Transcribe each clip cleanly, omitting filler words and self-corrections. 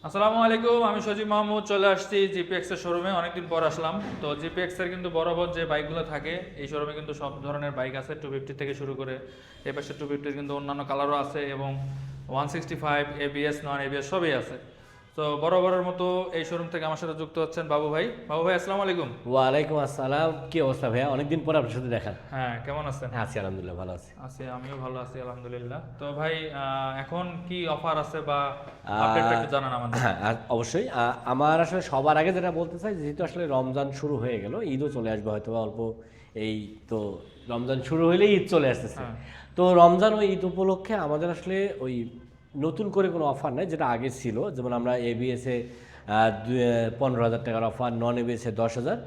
আসসালামু আলাইকুম, আমি সজীব মাহমুদ চলে আসছি জিপিএক্স এর শোরুমে। অনেকদিন পর আসলাম। তো জিপিএক্স এর কিন্তু বরাবর যে বাইকগুলো থাকে এই শোরুমে কিন্তু সব ধরনের বাইক আছে, 250 থেকে শুরু করে এই পাশে 250 কিন্তু অন্যান্য কালারও আছে এবং 165 এবিএস নন এবিএস সবই আছে। তো বরাবরের মতো এই শোরুম থেকে আমার সাথে যুক্ত হচ্ছেন বাবু ভাই। বাবু ভাই আসসালামু আলাইকুম। ওয়ালাইকুম আসসালাম। কি অবস্থা ভাইয়া? অনেকদিন পর আপনার সাথে দেখা। হ্যাঁ, কেমন আছেন? হ্যাঁ, আছি আলহামদুলিল্লাহ, ভালো আছি। আমিও ভালো আছি আলহামদুলিল্লাহ। তো ভাই, এখন কি অফার আছে বা আপডেটটা আহ, একটু জানান আমাদের। হ্যাঁ, অবশ্যই। আমার আসলে সবার আগে যেটা বলতে চাই, যেহেতু আসলে রমজান শুরু হয়ে গেল, ঈদও চলে আসবে হয়তো বা অল্প। এই তো রমজান শুরু হলেই ঈদ চলে আসতেছে। হ্যাঁ। তো রমজান ও ঈদ উপলক্ষে আমাদের আসলে ওই নতুন করে কোনো অফার নাই, যেটা আগে ছিল। যেমন আমরা এবিএসে 15,000 টাকার অফার, নন এবিএসে 10,000,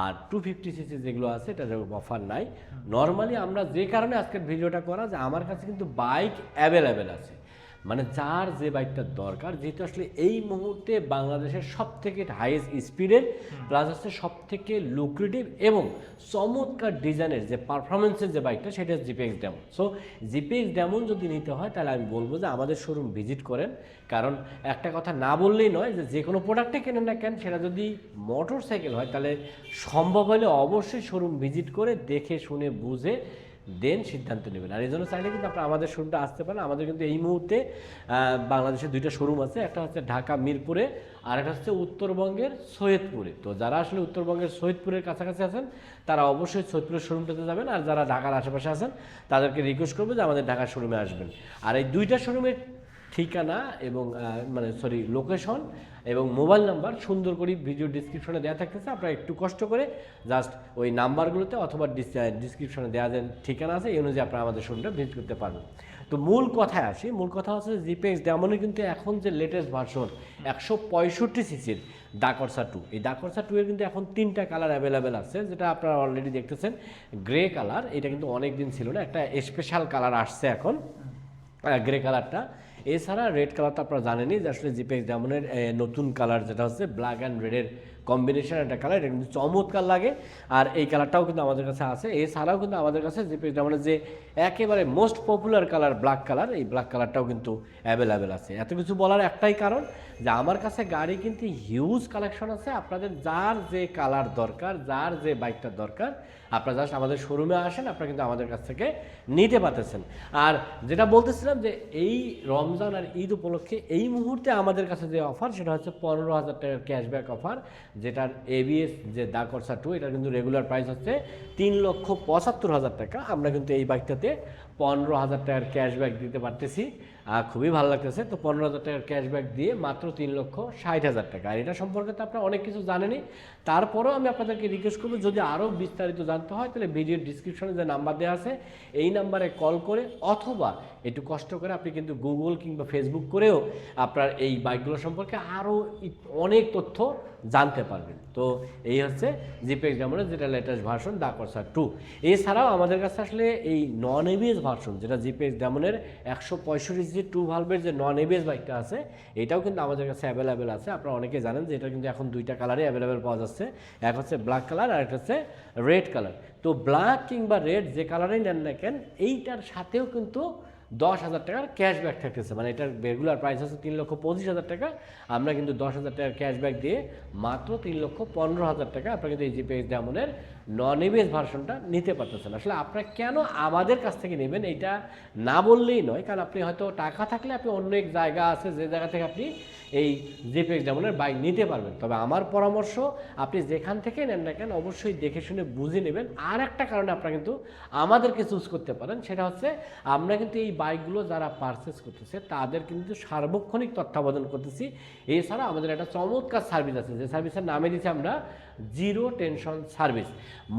আর 250 সিসি যেগুলো আছে এটা অফার নাই। নর্মালি আমরা যে কারণে আজকের ভিডিওটা করা, যে আমার কাছে কিন্তু বাইক অ্যাভেলেবেল আছে, মানে যার যে বাইকটা দরকার, যেহেতু আসলে এই মুহূর্তে বাংলাদেশের সব থেকে হাইয়েস্ট স্পিডের প্লাস হচ্ছে সব থেকে লুক্রেটিভ এবং চমৎকার ডিজাইনের যে পারফরমেন্সের যে বাইকটা, সেটা GPX Demon. So GPX Demon যদি নিতে হয় তাহলে আমি বলবো যে আমাদের শোরুম ভিজিট করেন। কারণ একটা কথা না বললেই নয়, যে কোনো প্রোডাক্টে কেনেন না কেন, সেটা যদি মোটর সাইকেল হয় তাহলে সম্ভব হলে অবশ্যই শোরুম ভিজিট করে দেখে শুনে বুঝে দেন সিদ্ধান্ত নেবেন। আর এই জন্য চাইলে কিন্তু আপনারা আমাদের শোরুমটা আসতে পারেন। আমাদের কিন্তু এই মুহূর্তে বাংলাদেশে দুইটা শোরুম আছে, একটা হচ্ছে ঢাকা মিরপুরে, আর একটা হচ্ছে উত্তরবঙ্গের সৈয়দপুরে। তো যারা আসলে উত্তরবঙ্গের সৈয়দপুরের কাছাকাছি আছেন তারা অবশ্যই সৈয়দপুরের শোরুমটাতে যাবেন, আর যারা ঢাকার আশেপাশে আছেন তাদেরকে রিকোয়েস্ট করবো যে আমাদের ঢাকার শোরুমে আসবেন। আর এই দুইটা শোরুমের ঠিকানা এবং লোকেশন এবং মোবাইল নাম্বার সুন্দর করে ভিডিও ডিসক্রিপশনে দেওয়া থাকতেছে। আপনারা একটু কষ্ট করে জাস্ট ওই নাম্বারগুলোতে অথবা ডিসক্রিপশনে দেওয়া যে ঠিকানা আছে এই অনুযায়ী আপনারা আমাদের শোরুমটা ভিজিট করতে পারবেন। তো মূল কথায় আসি। মূল কথা হচ্ছে জিপিএক্স ডেমনের কিন্তু এখন যে লেটেস্ট ভার্সন 165 সিসির ডাকরসা 2, এই ডাকরসা 2 এর কিন্তু এখন 3টা কালার অ্যাভেলেবেল আছে, যেটা আপনারা অলরেডি দেখতেছেন। গ্রে কালার, এটা কিন্তু অনেক দিন ছিল না, একটা স্পেশাল কালার আসছে এখন গ্রে কালারটা। এছাড়া রেড কালারটা আপনারা জানেনই যে আসলে জিপিএক্স ডেমনের নতুন কালার, যেটা হচ্ছে ব্ল্যাক অ্যান্ড রেডের কম্বিনেশন একটা কালার, এটা কিন্তু চমৎকার লাগে। আর এই কালারটাও কিন্তু আমাদের কাছে আছে। এছাড়াও কিন্তু আমাদের কাছে জিপিএক্স ডেমনের যে একেবারে most popular colour black colour, এই ব্ল্যাক কালারটাও কিন্তু অ্যাভেলেবেল আছে। এত কিছু বলার একটাই কারণ, যে আমার কাছে গাড়ি কিন্তু হিউজ কালেকশন আছে। আপনাদের যার যে কালার দরকার, যার যে বাইকটা দরকার, আপনারা জাস্ট আমাদের শোরুমে আসেন, আপনারা কিন্তু আমাদের কাছ থেকে নিতে পারতেছেন। আর যেটা বলতেছিলাম, যে এই রমজান আর ঈদ উপলক্ষে এই মুহূর্তে আমাদের কাছে যে অফার, সেটা হচ্ছে 15,000 টাকার ক্যাশব্যাক অফার, যেটার এবিএস যে ডাকরসা 2, এটার কিন্তু রেগুলার প্রাইস হচ্ছে 3,75,000 টাকা। আমরা কিন্তু এই বাইকটাতে 15,000 টাকার ক্যাশব্যাক দিতে পারতেছি। খুবই ভালো লাগতেছে। তো 15,000 টাকার ক্যাশব্যাক দিয়ে মাত্র 3,60,000 টাকা। আর এটা সম্পর্কে তো আপনারা অনেক কিছু জানেনই, তারপরেও আমি আপনাদেরকে রিকোয়েস্ট করবো, যদি আরও বিস্তারিত জানতে হয় তাহলে ভিডিওর ডিসক্রিপশনে যে নাম্বার দেওয়া আছে এই নাম্বারে কল করে, অথবা একটু কষ্ট করে আপনি কিন্তু গুগল কিংবা ফেসবুক করেও আপনার এই বাইকগুলো সম্পর্কে আরও অনেক তথ্য জানতে পারবেন। তো এই হচ্ছে জিপিএক্স ডেমনের যেটা লেটেস্ট ভার্সন ডাকরসা 2। এছাড়াও আমাদের কাছে আসলে এই নন এবিএস ভার্সন, যেটা জিপিএক্স ডেমনের 165 টু ভালভের যে নন এবিএস বাইকটা আছে, এটাও কিন্তু আমাদের কাছে অ্যাভেলেবেল আছে। আপনারা অনেকে জানেন যে এটা কিন্তু এখন দুইটা কালারে অ্যাভেলেবেল পাওয়া যাচ্ছে। এক হচ্ছে ব্ল্যাক কালার, আর একটা হচ্ছে রেড কালার। তো ব্ল্যাক কিংবা রেড যে কালারেই নেন না কেন, এইটার সাথেও কিন্তু 10,000 টাকার ক্যাশব্যাক থাকতেছে। মানে এটার রেগুলার প্রাইস হচ্ছে 3,25,000 টাকা। আমরা কিন্তু 10,000 টাকার ক্যাশব্যাক দিয়ে মাত্র 3,15,000 টাকা আপনারা কিন্তু এই জিপিএক্স ডেমনের নন এবিএস ভার্সনটা নিতে পারতেছেন। আসলে আপনারা কেন আমাদের কাছ থেকে নেবেন এটা না বললেই নয়, কারণ আপনি হয়তো টাকা থাকলে আপনি অন্য এক জায়গা আছে, যে জায়গা থেকে আপনি এই জিপিএক্স ডেমনের বাইক নিতে পারবেন। তবে আমার পরামর্শ, আপনি যেখান থেকে নেন না কেন অবশ্যই দেখে শুনে বুঝে নেবেন। আর একটা কারণে আপনারা কিন্তু আমাদেরকে চুজ করতে পারেন, সেটা হচ্ছে আমরা কিন্তু এই বাইকগুলো যারা পারচেস করতেছে তাদের কিন্তু সার্বক্ষণিক তত্ত্বাবধান করতেছি। এছাড়া আমাদের একটা চমৎকার সার্ভিস আছে, যে সার্ভিসের নামে দিচ্ছি আমরা জিরো টেনশন সার্ভিস।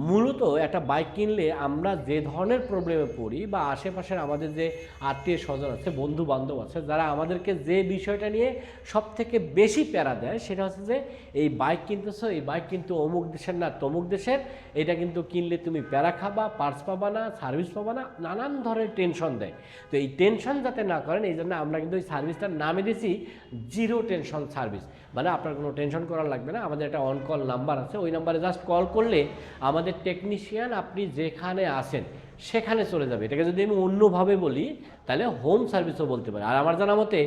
মূলত একটা বাইক কিনলে আমরা যে ধরনের প্রবলেমে পড়ি, বা আশেপাশের আমাদের যে আত্মীয় স্বজন আছে, বন্ধু বান্ধব আছে, যারা আমাদেরকে যে বিষয়টা নিয়ে সব থেকে বেশি প্যারা দেয়, সেটা হচ্ছে যে এই বাইক কিনতেছো, এই বাইক কিন্তু অমুক দেশের না তমুক দেশের, এটা কিন্তু কিনলে তুমি প্যারা খাবা, পার্টস পাবা না, সার্ভিস পাবা না, নানান ধরনের টেনশন দেয়। তো এই টেনশন যাতে না করেন এই জন্য আমরা কিন্তু এই সার্ভিসটার নামে দিয়েছি জিরো টেনশন সার্ভিস। মানে আপনার কোনো টেনশন করার লাগবে না। আমাদের একটা অন কল নাম্বার আছে, ওই নাম্বারে জাস্ট কল করলে আমাদের টেকনিশিয়ান আপনি যেখানে আসেন সেখানে চলে যাবে। এটাকে যদি আমি অন্যভাবে বলি তাহলে হোম সার্ভিসও বলতে পারি। আর আমার জানা মতে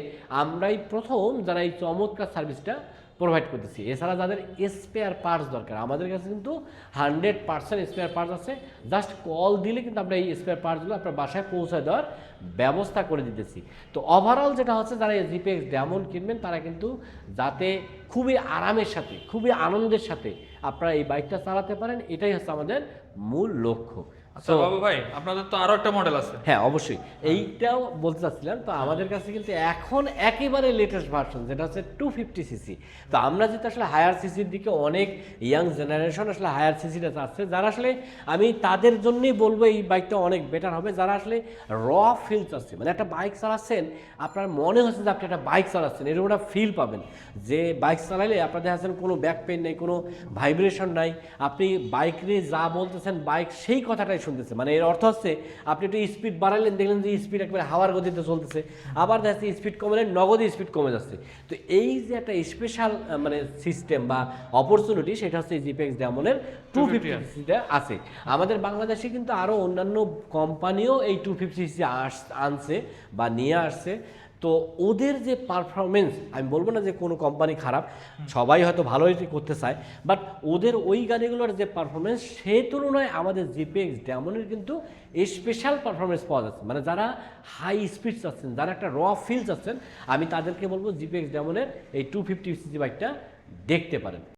আমরাই প্রথম যারা এই চমৎকার সার্ভিসটা প্রোভাইড করতেছি। এছাড়া যাদের স্পেয়ার পার্টস দরকার, আমাদের কাছে কিন্তু 100% স্পেয়ার পার্টস আছে। জাস্ট কল দিলে কিন্তু আমরা এই স্পেয়ার পার্টসগুলো আপনার বাসায় পৌঁছে দেওয়ার ব্যবস্থা করে দিতেছি। তো ওভারঅল যেটা হচ্ছে, যারা এই জিপিএক্স ডায়মন্ড কিনবেন তারা কিন্তু যাতে খুবই আরামের সাথে, খুবই আনন্দের সাথে আপনারা এই বাইকটা চালাতে পারেন, এটাই হচ্ছে আমাদের মূল লক্ষ্য। আচ্ছা বাবু ভাই, আপনাদের তো আরো একটা মডেল আছে। হ্যাঁ অবশ্যই, এইটাও বলতে চাচ্ছিলাম। তো আমাদের কাছে কিন্তু এখন একেবারে লেটেস্ট ভার্সন যেটা হচ্ছে 250cc। তো আমরা যেটা আসলে হায়ার সিসির দিকে অনেক ইয়াং জেনারেশন আসলে হায়ার সিসিটা চাচ্ছে, যারা আসলে আমি তাদের জন্যই বলবো এই বাইকটা অনেক বেটার হবে, যারা আসলে র ফিল চাচ্ছে। মানে একটা বাইক চালাচ্ছেন, আপনার মনে হচ্ছে যে আপনি একটা বাইক চালাচ্ছেন, এরকম একটা ফিল পাবেন যে বাইক চালাইলে আপনার দেখা যাচ্ছেন কোনো ব্যাক পেইন নেই, কোনো ভাইব্রেশন নাই, আপনি বাইক নিয়ে যা বলতেছেন বাইক সেই কথাটাই শুনতেছে। মানে এর অর্থ হচ্ছে আপনি একটু স্পিড বাড়ালেন, দেখলেন যে স্পিড একবারে হাওয়ার গতিতে চলতেছে, আবার দেখা যাচ্ছে স্পিড কমালেন, নগদে স্পিড কমে যাচ্ছে। তো এই যে একটা স্পেশাল মানে সিস্টেম বা অপরচুনিটি, সেটা হচ্ছে জিপিএক্স ডায়মন্ডের 250cc আছে। আমাদের বাংলাদেশে কিন্তু আরও অন্যান্য কোম্পানিও এই 250cc আনছে বা নিয়ে আসছে। তো ওদের যে পারফরমেন্স, আমি বলবো না যে কোনো কোম্পানি খারাপ, সবাই হয়তো ভালোই করতে চায়, বাট ওদের ওই গাড়িগুলোর যে পারফরমেন্স সেই তুলনায় আমাদের জিপিএক্স ডায়মন্ডের কিন্তু স্পেশাল পারফরমেন্স পাওয়া যাচ্ছে। মানে যারা হাই স্পিড চাচ্ছেন, যারা একটা র ফিল চাচ্ছেন, আমি তাদেরকে বলবো জিপিএক্স ডায়মন্ডের এই 250cc বাইকটা দেখতে পারেন।